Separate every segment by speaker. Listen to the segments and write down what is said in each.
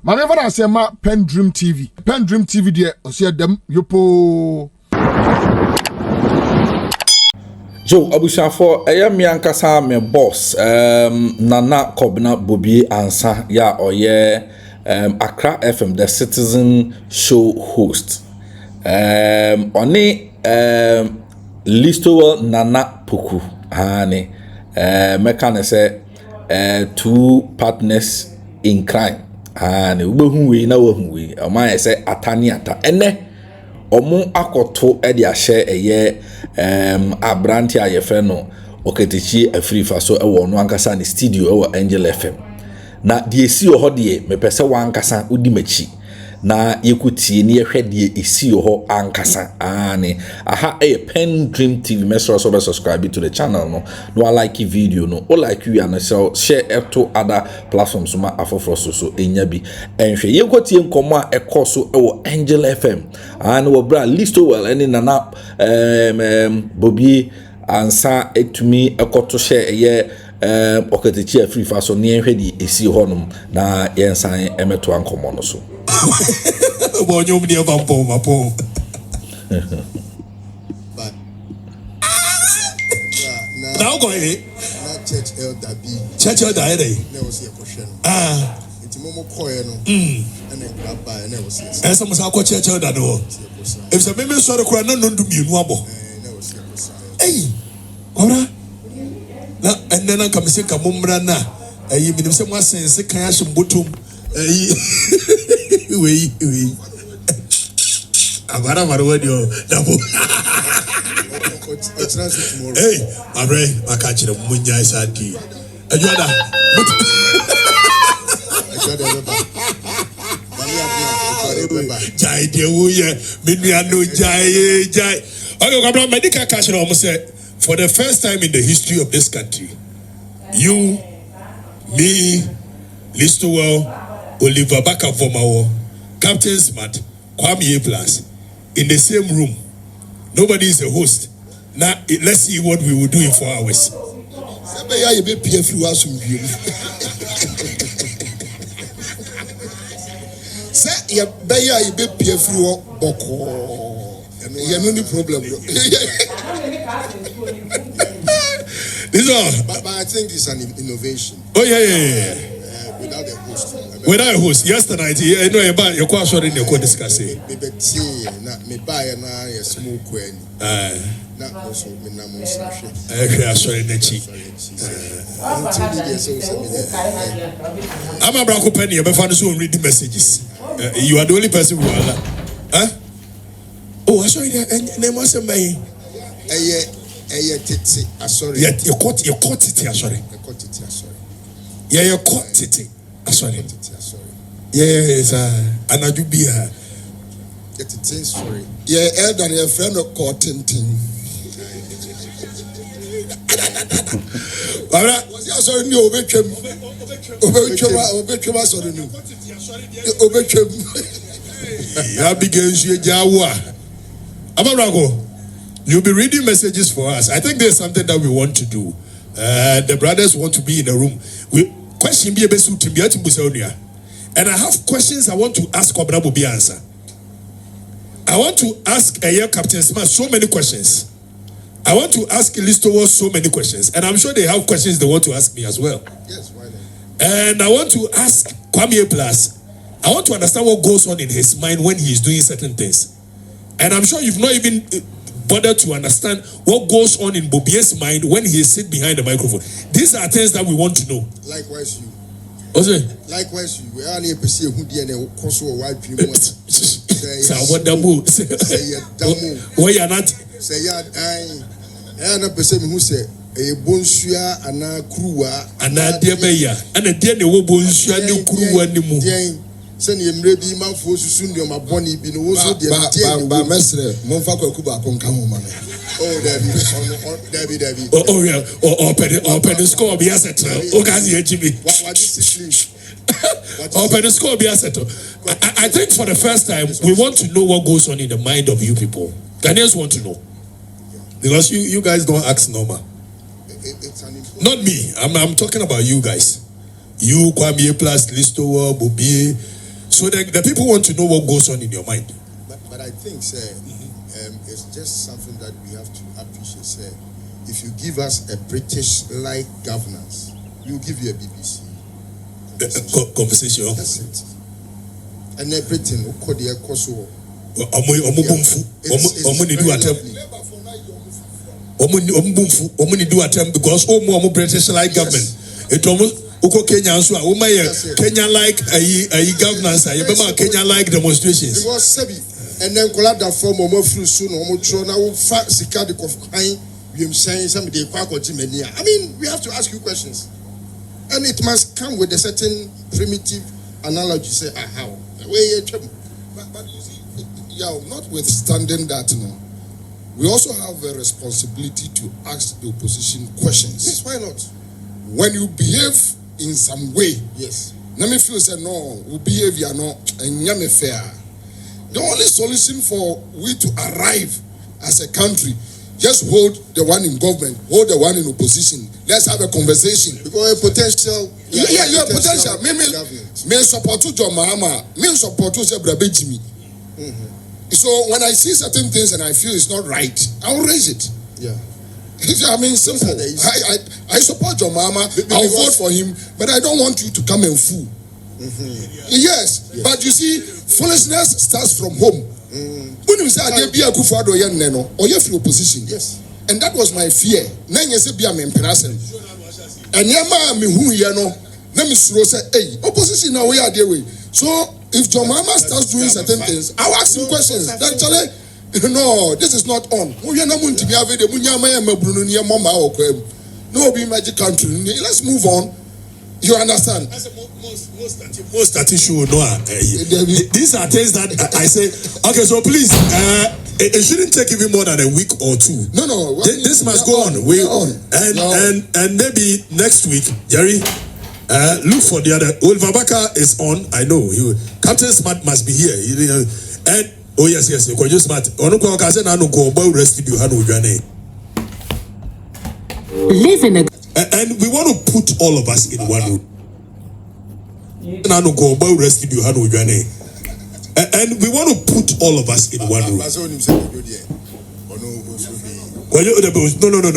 Speaker 1: Mama never say ma PENDREAM TV. PENDREAM TV there. I see them yopo.
Speaker 2: Joe Abushafo, mi ankasa me boss. Nana Kobna Bobie Ansah ya oye Accra FM, the Citizen Show host. Oni Listowel Nana Poku. Hani mekane say two partners in crime. Hani ubehu we na wehu we. Oma say atani ata. Ene omo akoto e dia share eye abranti ayefe no Okatakyie Afriyie so e wo no ankasa ne studio e wo Angel FM na de esi ho de me pese wa ankasa odi machi na yekutie ne yehwe de esi ho ankasa ani aha PENDREAM TV mesro so be subscribe to the channel no like video no o like you and share it to other platforms ma afoforo so enya bi enhwe yekotie nkomo a ekoso e wo Angel FM and wo bra Listowel eni Nana Bobie Ansah etumi ekoto share ye Okatakyie Afriyie so ne enhwe di esi honum na yensan emeto ankomo no so
Speaker 3: Bonyo mni avampo mapo. Now go ahead.
Speaker 4: Church elder B.
Speaker 3: Church elder ere.
Speaker 4: Ne was here question. Enti momo koye no. Ene graba ene was here.
Speaker 3: Esa mo sa ko church elder no. If se me so rekura na no ndum yenu abo.
Speaker 4: Ne was here.
Speaker 3: Ei. Ora. Na enne na kamse kamumra na. Eyi minim se mo asense kan ahye mbotom. We abara marwadio dabo hey abre makachire munya isadi ajuada jai de wuye minua no jai okay kabra medical cash no say for the first time in the history of this country you me Listowel Oliver Baka Vomawo, Captain Smart, Kwame Plus, in the same room. Nobody is a host. Now, let's see what we will do in 4 hours. This all.
Speaker 4: But I think it's an innovation.
Speaker 3: Oh, yeah.
Speaker 4: Without a host.
Speaker 3: Without a host. Yesterday, I know about your question in your discussing.
Speaker 4: Maybe me buy na a small coin. Not also me na mo sashe.
Speaker 3: Sorry, Nechi. I'm a Braco Penny, I'm a fan who read the messages. You are the only person who are huh? Oh, I saw you there, and name was a may.
Speaker 4: Sorry.
Speaker 3: Yet you caught it, sorry. Yeah, you caught it. Sorry. Yes, and I do be her.
Speaker 4: Get it in, sorry.
Speaker 5: Yeah, elder, your friend of caught it. Was your sorry, no, Obetrum.
Speaker 3: You'll be reading messages for us. I think there's something that we want to do. The brothers want to be in the room. And I have questions I want to ask Bobie Ansah. I want to ask Captain Smart so many questions. I want to ask Listowel so many questions. And I'm sure they have questions they want to ask me as well.
Speaker 4: Yes, why not?
Speaker 3: And I want to ask Kwame Plus. I want to understand what goes on in his mind when he is doing certain things. And I'm sure you've not even bothered to understand what goes on in Bobie's mind when he sits behind the microphone. These are things that we want to know.
Speaker 4: Likewise, you.
Speaker 3: What's it?
Speaker 4: Likewise, you. We are near Pessia who did a course of white people.
Speaker 3: Say what the move? Say why you're not?
Speaker 4: Say I am a person who say a bonsuya and a crew
Speaker 3: and a dear Beya and a dear bonsuya and crew and the moon.
Speaker 4: Send him maybe man for soon my bonnie be no so
Speaker 5: by Mestre, Monfako Kuba can come home.
Speaker 4: Oh, Debbie.
Speaker 3: Oh, yeah, or open the score be a settle. Okay, Jimmy.
Speaker 4: What is this?
Speaker 3: Open the score be a settle. I think for the first time, we want to know what goes on in the mind of you people. Ghanaians want to know. Because you guys don't ask normal. Not me. I'm talking about you guys. You, Kwame Plus, Listowel, Bobie, So the people want to know what goes on in your mind.
Speaker 4: But I think, sir, it's just something that we have to appreciate, sir. If you give us a British-like governance, we'll give you a BBC
Speaker 3: conversation.
Speaker 4: That's it. And everything,
Speaker 3: do attempt because British-like government. It almost Kenya like a governance, Kenya like demonstrations.
Speaker 4: Because and then collab that form of soon I mean, we have to ask you questions, and it must come with a certain primitive analogy. Say, how? But
Speaker 5: you see, notwithstanding that, we also have a responsibility to ask the opposition questions.
Speaker 4: Yes, why not?
Speaker 5: When you behave in some way,
Speaker 4: yes,
Speaker 5: let me feel say no, we behavior no, and fair. The only solution for we to arrive as a country, just hold the one in government, hold the one in opposition. Let's have a conversation.
Speaker 4: Because a potential,
Speaker 5: you have potential. Me support to John Mahama. Me support to Brabe Jimmy. So when I see certain things and I feel it's not right, I'll raise it.
Speaker 4: Yeah.
Speaker 5: I mean, simple. I support John Mahama. I'll vote for him, but I don't want you to come and fool. Yes, but you see, foolishness starts from home. When you say I be a kufado yen neno, or you feel opposition.
Speaker 4: Yes,
Speaker 5: and that was my fear. Then you say be a memperson. And yama me who you know. Let me say, hey, opposition now we are there way. So if John Mahama starts doing certain things, I'll ask him questions. Actually, no, this is not on. We are not going to be able to no be magic country. Let's move on. You understand?
Speaker 3: Most that issue, these are things that I say. Okay, so please, it shouldn't take even more than a week or two.
Speaker 5: No.
Speaker 3: This must go on. And maybe next week, Jerry, look for the other. Oliver Baka is on. I know Captain Smart must be here. And oh yes, Kojo Smart.
Speaker 6: Live in a.
Speaker 3: And we want to put all of us in one room. And we want to put all of us in one room.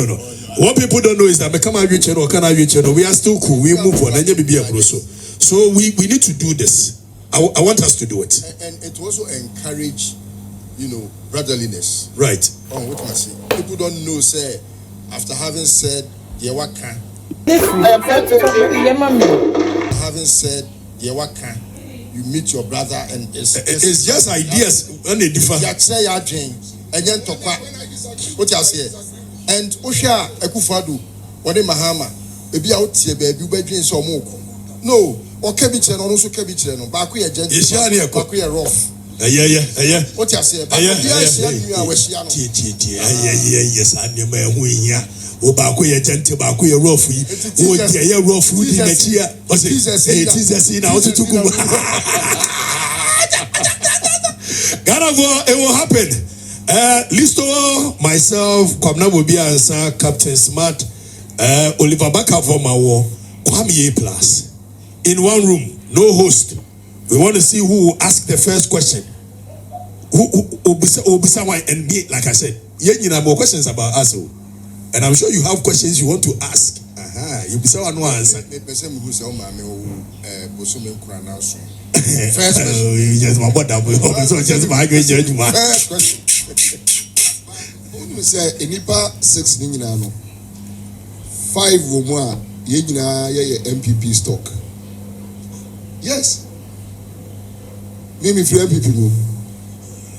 Speaker 3: No. What people don't know is that we are still cool. We move on. So we need to do this. I want us to do it.
Speaker 4: And it also encourage, brotherliness.
Speaker 3: Right.
Speaker 4: Oh, what can I say? People don't know, say, after having said, Yewaka. Having said, Yewaka, you meet your brother and
Speaker 3: it's just ideas and they differ.
Speaker 4: And then talk what you say. And Osha Ekufadu, what in Mahama, maybe out here, baby, bedroom so moko. No, or Kebichen, or also Kebichen, Baku a gentleman, Baku a rough.
Speaker 3: Yeah.
Speaker 4: What you say?
Speaker 3: Yes, I'm your man who in here. Obakuye gentle, bakuye rough. Oh, yeah, rough. What's it? Jesus, now to it will happen. Listowel, myself, Bobie Ansah, Captain Smart, Oliver Baka for my war, Kwame plus. In one room, no host. We want to see who will ask the first question. Who and be, like I said, you have more questions about us. And I'm sure you have questions you want to ask. You be so no answer. First question. Just my brother, just my great judgment.
Speaker 4: First question.
Speaker 5: Say enipa 6 ni nyina no 5 wo mu a ye nyina ye MPP stock. Yes. Me free MPP mu.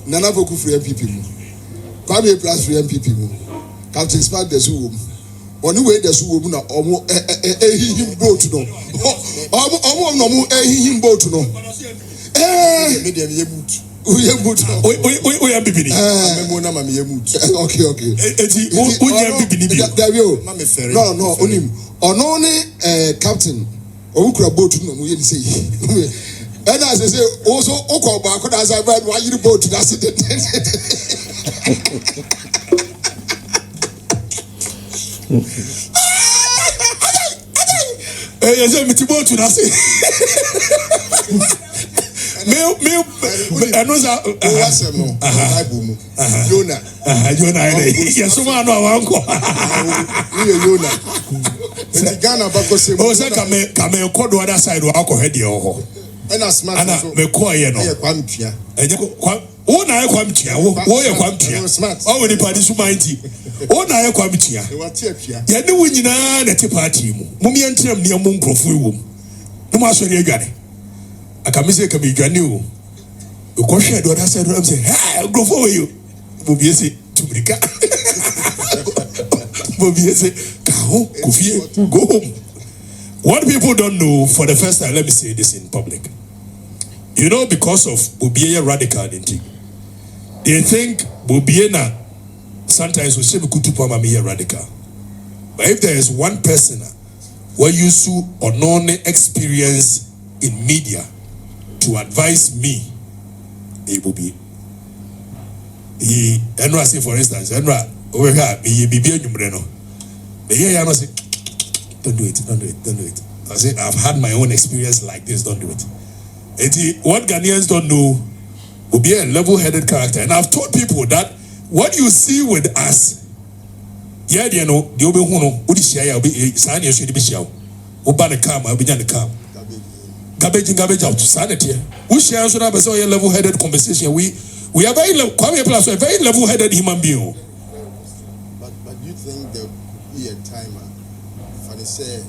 Speaker 5: Nana Poku free MPP mu. Kwame plus free MPP mu. Captain Smart desu wo mu. Oni we desu wo mu na omo ehihim boat no. Omo no mu ehihim boat no.
Speaker 4: Me dem ye boot.
Speaker 5: Uye boot no.
Speaker 3: Oya bibini.
Speaker 4: Memo na mama ye boot.
Speaker 5: Okay.
Speaker 3: Eti oya bibini bi.
Speaker 5: No, onim. Ono ni captain. Okura boat no mu ye ni say. And as I say, also Okoba could as I read why you boat that's it.
Speaker 3: Yes, I'm to that's it. I know that.
Speaker 4: Jonah.
Speaker 3: Yes, someone know our uncle.
Speaker 4: Jonah. Ghana bako se.
Speaker 3: Oh, say come call the other side or alcohol head your.
Speaker 4: And as smart
Speaker 3: as me call you no. Oh, na kwamtia. Oh, ye kwamtia. Oh, we party so mighty. Oh, na kwamtia. Ya de wunyina na te party mu. Mumi antram ne mu nkrofo ewo. No ma so re adwane. Akamise ka be adwane o. O ko hwe do da say do am say, "Hey, nkrofo we you." Bobie say tumrika. Bobie say, "Ka kofie, go home." What people don't know, for the first time, let me say this in public. You know, because of Bobie radical identity, they think Bobie na sometimes we say we could do radical. But if there is one person where you sue or non experience in media to advise me, it will be Enra say, for instance, Enra over here, I say, don't do it. I say, I've had my own experience like this, don't do it. What Ghanaians don't know will be a level-headed character. And I've told people that what you see with us, yeah, you know, the obe huno, udi share, obi sani yeshu di bishia, oba ne kam, obi jan ne kam, garbage out, sanity. We share so that a level-headed conversation. We are very a very level-headed human being.
Speaker 4: But you think there will be a time, for the say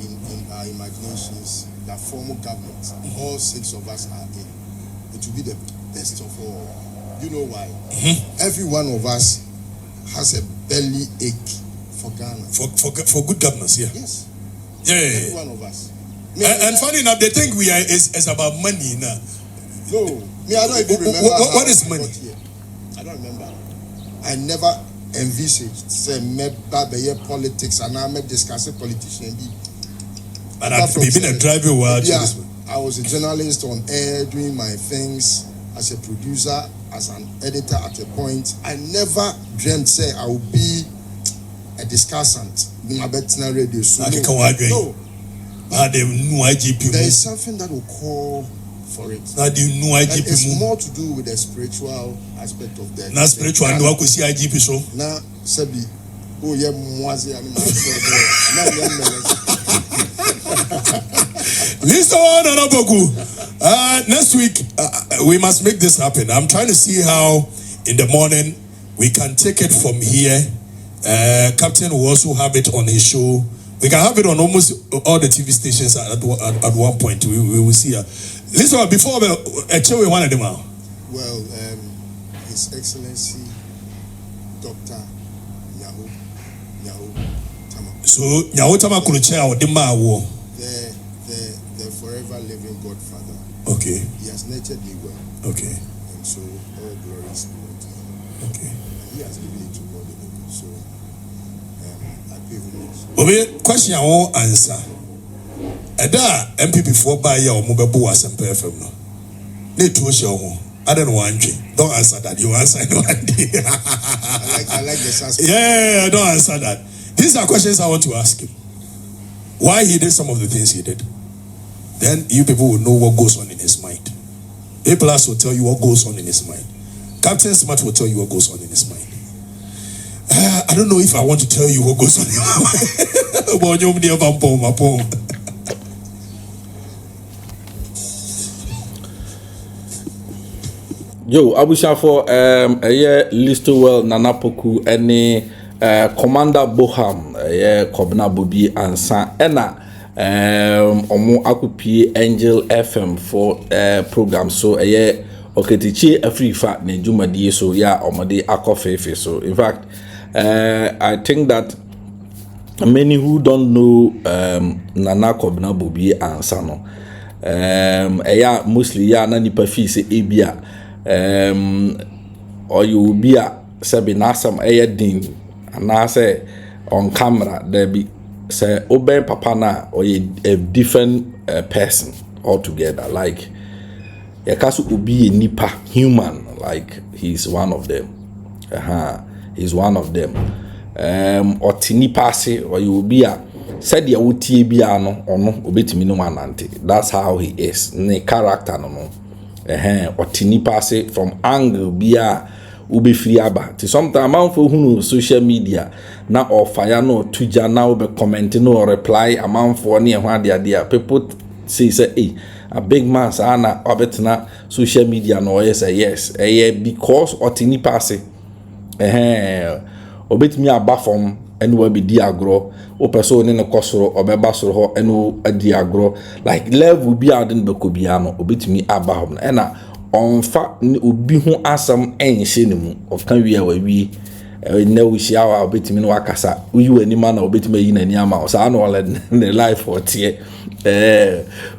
Speaker 4: in our imaginations, that formal government, all 6 of us are in, it will be the best of all. You know why? Every one of us has a belly ache for Ghana.
Speaker 3: For good governance, yeah.
Speaker 4: Yes.
Speaker 3: Yeah.
Speaker 4: Every one of us.
Speaker 3: And funny enough, they think we are it's about money now.
Speaker 4: No, me, I don't even remember.
Speaker 3: What is money?
Speaker 4: I don't remember. I never envisaged say maybe politics and I met discussing politician.
Speaker 3: But I've been a driver while
Speaker 4: I was a journalist on air doing my things as a producer, as an editor at a point. I never dreamt say I would be a discussant in my Betina radio. So no. There is something that will call for it. And it's more to do with the spiritual aspect of that.
Speaker 3: Not spiritual, no, I could see IGP so.
Speaker 4: Now, Sebi, oh yeah, Mwazi and
Speaker 3: Listowel and Poku. Next week, we must make this happen. I'm trying to see how in the morning we can take it from here. Captain will also have it on his show. We can have it on almost all the TV stations at one point. We will see. Listen, before we one of them out.
Speaker 4: Well, His Excellency Dr. Nyaho Tama.
Speaker 3: So Nyaho Tama could chair or the
Speaker 4: forever living Godfather.
Speaker 3: Okay.
Speaker 4: He has nurtured me well.
Speaker 3: Okay.
Speaker 4: And so all glory is to him.
Speaker 3: Okay.
Speaker 4: And he has given it to God. So I pay homage.
Speaker 3: Bobie, question I won't answer. Eda MPP for buy your mobile was and FM no. Need to show. I don't want you. Don't answer that. You answer no idea.
Speaker 4: I like the suspense.
Speaker 3: Yeah, don't answer that. These are questions I want to ask him. Why he did some of the things he did. Then you people will know what goes on in his mind. A+ will tell you what goes on in his mind. Captain Smart will tell you what goes on in his mind. I don't know if I want to tell you what goes on in my mind.
Speaker 2: Yo, abusha for Listowel Nana Poku any Commander Boham Kobna Bobie Ansah ena omo akupie Angel FM for program so Okatakyie Afriyie ne dwumadie so ya omode akofefe so in fact I think that many who don't know Nana Kobna Bobie Ansah no mostly ya na nipa fi se ebia or you will be a Sabinasam Ayadin and I say on camera there be say Oben Papana or a different person altogether. Like Yakasu Ubi Nipa human, like he's one of them. He's one of them. Or Tinipasi or you will be a said ya uti biano or no obetimi no manante. That's how he is. Ne character no. ɔte nipa ase from angle bia ube free aba ti sometimes amanfo hunu social media na ɔfaya na ɔtuja na ube comment no reply amanfo ne ɛho ade people say a big man saa na ɔbɛtena social media na ɔyɛ say yes because ɔte nipa ase obetumi aba fam ɛne wabɛdi agorɔ wopɛ sɛ ɔne ne kɔ soro ɔbɛba soro hɔ ɛne adi agorɔ like level bi a ɔde no bɛkɔ biara no obetumi aba hɔ no ɛna ɔmfa obi ho asɛm ɛnhyɛ ne mu ɔka wie a wawie na wohyia a obetumi no wakasa woyi w'ani ma na obetumi ayi n'ani ama wo saa na ɔlɛ ne life ɔteɛ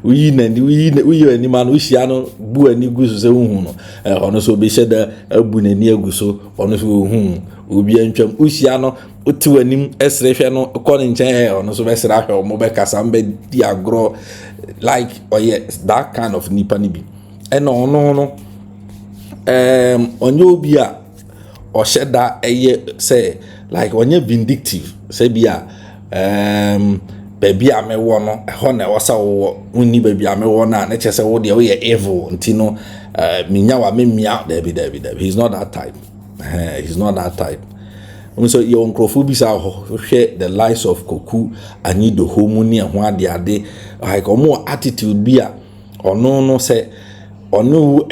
Speaker 2: woyi w'ani ma no wohyia no bu ani gu so sɛ wohu no ɔno so obɛhyɛ da abu n'ani agu so ɔno so wohu obi antwam wohyia no wote w'anim ɛsrɛ hwɛ no kɔ ne nkyɛn ɔno so bɛsrɛ ahwɛ ɔmo bɛkasa mbɛdi agorɔ like ɔyɛ that kind of nipa ne bi ɛna ɔno no ɔnyɛ obi a ɔhyɛ da ɛyɛ sɛ like ɔnyɛ vindictive sɛ bi a baabi a mɛwɔ no ɛhɔ na ɛwɔ sɛ wɔwɔ wonni baabi a mɛwɔ no a ne kyerɛ sɛ wo deɛ woyɛ evil nti no menya wa memia dabi he's not that type so yɛ nkurɔfoɔ bi saa hɔ hwɛ the lives of Poku anyi do ho mu ne ɛho ade like ɔmo attitude bi a ɔno no sɛ ɔno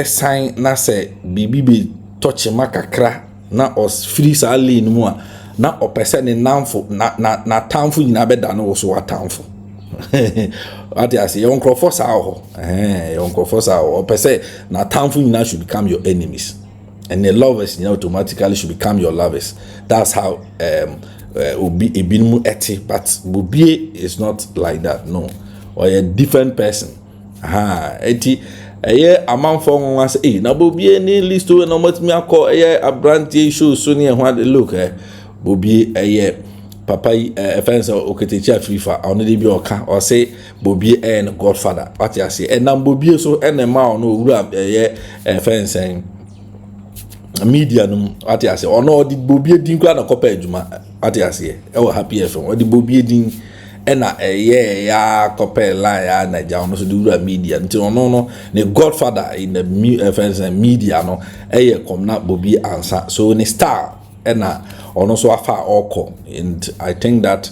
Speaker 2: sign na sɛ bibi be touch ma kakra na free saa lane mu a na ɔpɛsɛ ne namfo na tamfo nyina bɛda no wo so watamfo ati ase yɛ nkurɔfoɔ saa hɔ ɔpɛsɛ na tamfo nyina should become your enemies and the lovers automatically should become your lovers. That's how obi ebinmu eti, but Bobie is not like that, no, or a different person. Eti amanfo nwa say na Bobie ni Listowel na matimi akọ abrantie show so ne ho ade look Bobie papa offense Okatakyie Afriyie ono de bi oka o say Bobie and godfather what you say and na Bobie so and ma no owura offense media no what you say ono di Bobie din kwa na kopa adwuma what you say e happy FM o di Bobie din ena ya kopa line ya na ja ono so di owura media nti ono no ne godfather in the media no come na Bobie Ansah so ne star ena ono so afa oko and I think that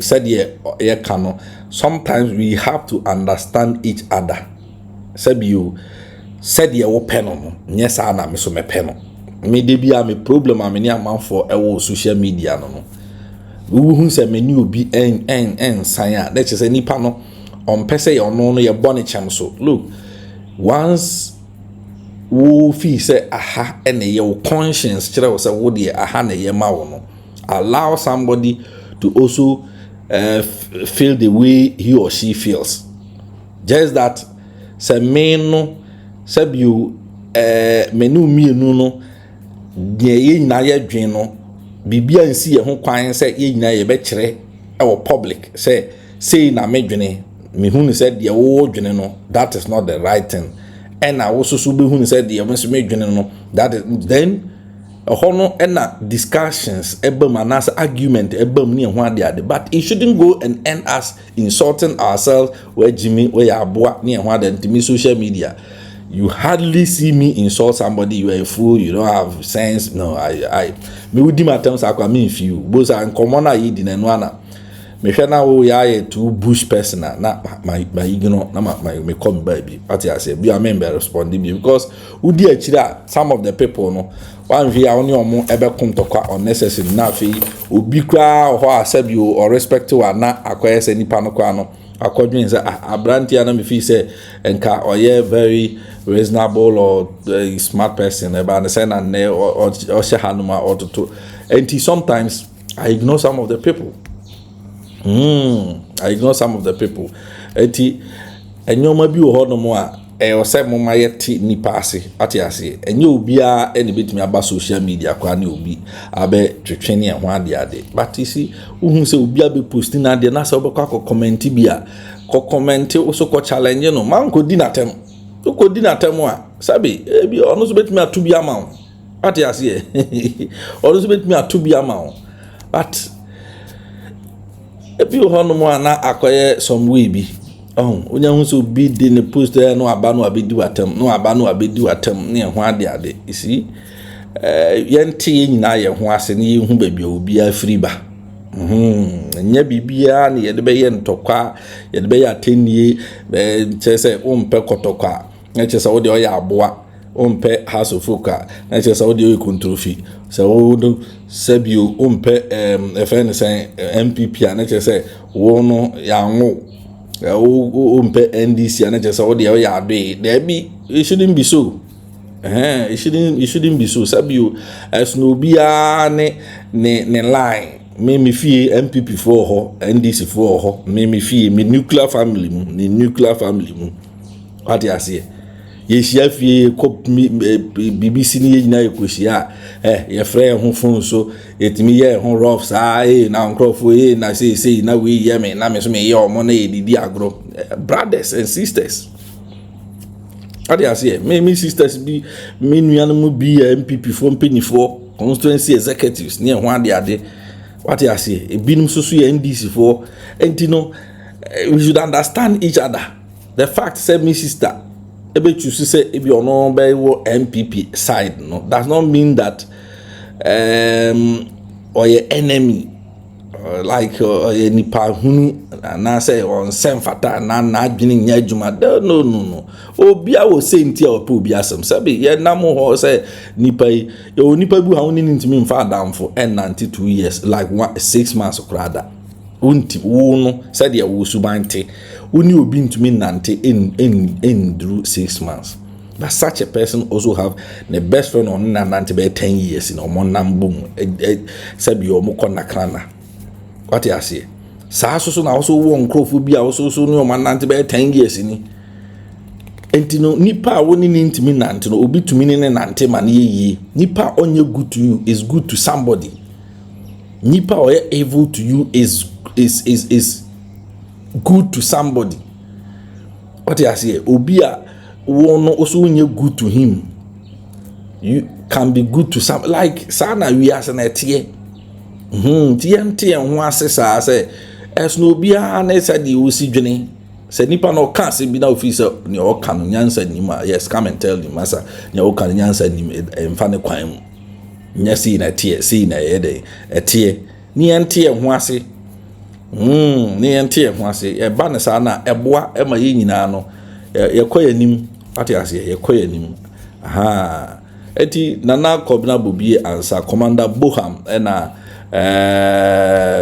Speaker 2: said ye kano sometimes we have to understand each other said you said ye wo peno no nyesa na me so me peno me de bia me problem am ni amanfo ewo social media no wo hu se me ni obi en san a that is nipa no on pese ye ono no ye bone chem so look once wo feel say aha ene your conscience kire wo say wo de aha na ye ma wo no allow somebody to also feel the way he or she feels just that say me no say you menu mienu no de ye nyina ye dwen no bibia nsi ye ho kwan say ye nyina ye be kire e wo public say na me dwene me hu ni say de wo dwene no that is not the right thing. And I also be who said the no that is then a hono and discussions manas argument but it shouldn't go and end us insulting ourselves where Jimmy where aboa near one social media. You hardly see me insult somebody. You are a fool, you don't have sense. No, I me would my terms I mean if you both are common I eat in and one. Me hwe na wo ya too bush person na my ignore na my come baby what I say be a member respond because udi akira some of the people no one via only omo ebe kom tokwa unnecessary na fe obi kra ho asabi or respect to na akoyese nipa no kwa no akodwen say abrantia na me feel say enka oye very reasonable or smart person eba na say na ne or she hanuma or to and sometimes I ignore some of the people. I ignore some of the people. Eti enyoma bi wo hono mo a o se mo mayeti nipa ase ate ase enye obi a ene betumi aba social media kwa na obi abe twetwene ho ade but you see uhun se obi abe post na ade na se obekwa comment bi a comment so ko challenge no man ko di na tem a sabi ebi ono so betumi atu bi ama wo ate ase ono so betumi atu bi ama wo but if you want more na akoye some way bi Oh, when you so bid in the post there, no abano abidu atem, no abano abidu atem, near one ade. You see, yenti na ye ho ase ne hu baby obi afiri ba. Nya bibia ne ye de be ye ntokwa, ye de be ya atenie, chese umpe kotokwa. Na chese wo de o ya aboa, umpe house of foka, na chese wo de o kontrofi. Se wo do sabio umpe FN say MPP na chese wo no ya nwo. Umpe NDC and just all the other day. There be it shouldn't be so. It shouldn't be so. Sabi as no be ne line. Me fee MPP for her, NDC for her, me fee me nuclear family mu. What you say? Yeshia fie kop BBC ni nyina ekohia ye frɛ ho phone so etimi ye ho rough saa na nkrofo na say na we ye me na me so me ye omo na edidi agro brothers and sisters. What you say? Me sisters bi me nuanom bi MPP for mpanifo constituency executives near ho ade. What you say? Ebinum so ye NDC for entino we should understand each other. The fact say me sister ebe choose say if you no be MPP side no does not mean that or your enemy like your nipa hunu na say on semfata na adwene nya adwuma no obi a wo say ntia o pe obi asem sabe ye nam ho say nipa yi yo nipa bu ha woni ntimi mfa adamfo and 92 years like 6 months krada unti wo no say de wo subante Uni obi ntumi nante in 6 months. But such a person also have the best friend on nante by 10 years in omonam boom. Sabi omo kona krana. What you say? Sa so na also won crofobia also so no man nante by 10 years ni. Enti no nipa woni ni ntumi nante no obi tumi ne nante man ye. Nipa onye good to you is good to somebody. Nipa oye evil to you is good to somebody. What you say? Obia won also when you good to him. You can be good to some like sana we as an etie. TNT and one says say as no bia na said the osi dwene. Say nipa no can say be na officer ni o kan nyansa ni ma. Yes, come and tell him masa ni o kan nyansa ni emfa ne kwan mu. Nya see na tie see na ye etie. Ni ente ho ase. Ni ente ho ase e ba ne sa na eboa e ma ye nyina no ye koyanim ate ase ye koyanim aha eti nana kobna Bobie Ansah commander Boham na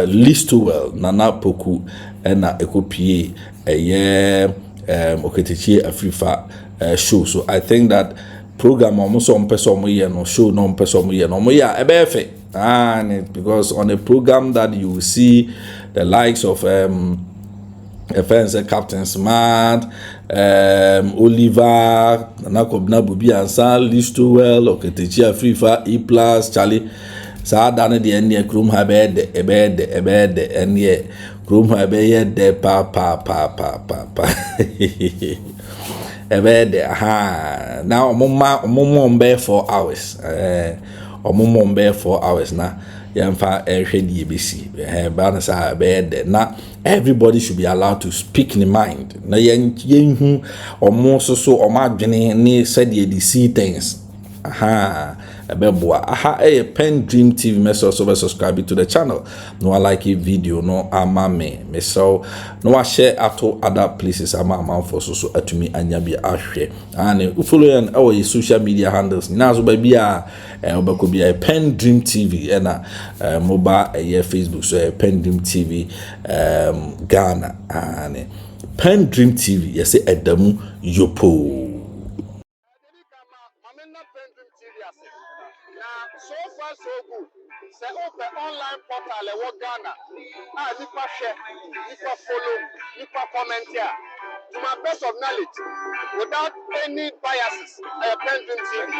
Speaker 2: Listowel nana Poku na ekopie eye Okatakyie Afrifa show. So I think that program almost on person ye no show no person ye no mo ya e be fe and because on a program that you will see the likes of FNC Captain Smart, Oliver, Nakobna Bobie Ansah, Listowel, Okatakyie Afrifa, E+ Charlie. Sa dane de ene krum ha be de ene krum ha be ye de pa ebe de ha now omomom be 4 hours omomom be 4 hours na yamfa ehwedi ebesi ba na sa be de na everybody should be allowed to speak in mind na yenhu omo so omadwene ni said they see things aha ebeboa aha PENDREAM TV message so subscribe to the channel no like a video no ama me so no share ato other places ama for so atumi anya bi ahwe and follow and our social media handles na so ba bia obako bia PENDREAM TV na mobile Facebook so PENDREAM TV Ghana and PENDREAM TV yes edamu yopo.
Speaker 6: So far so good. Say open online portal e wo Ghana. Nipa share, nipa follow, nipa comment here. To my best of knowledge, without any biases, PENDREAM TV.